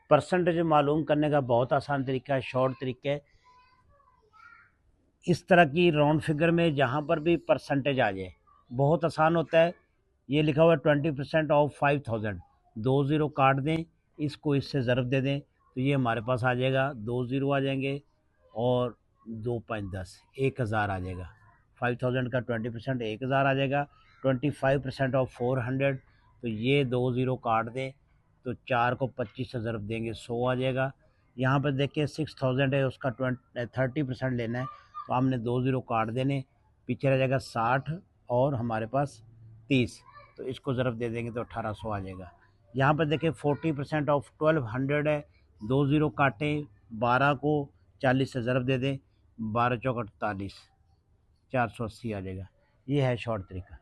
Percentage मालूम करने का बहुत आसान तरीका है, शॉर्ट तरीका है। इस तरह की राउंड फिगर में जहाँ पर भी परसेंटेज आ जाए बहुत आसान होता है। ये लिखा हुआ है 20% ऑफ 5000, 2 ज़ीरो काट दें, इसको इससे ज़रब दे दें तो ये हमारे पास आ जाएगा, 2 ज़ीरो आ जाएंगे और 2 5 10, 1000 आ जाएगा। 5000 का 20% 1000 आ जाएगा। 25% ऑफ 400, तो ये 2 ज़ीरो काट दें तो 4 को 25 से ज़रब देंगे, 100 आ जाएगा। यहाँ पर देखिए 6000 है, उसका 30% लेना है तो हमने 2 ज़ीरो काट देने, पीछे रह जाएगा 60 और हमारे पास 30, तो इसको ज़रब दे देंगे तो 1800 आ जाएगा। यहाँ पर देखिए 40% ऑफ 1200 है, 2 ज़ीरो काटें, 12 को 40 से ज़रब दे दें, 12 चौक 48, 480 आ जाएगा। ये है शॉर्ट तरीका।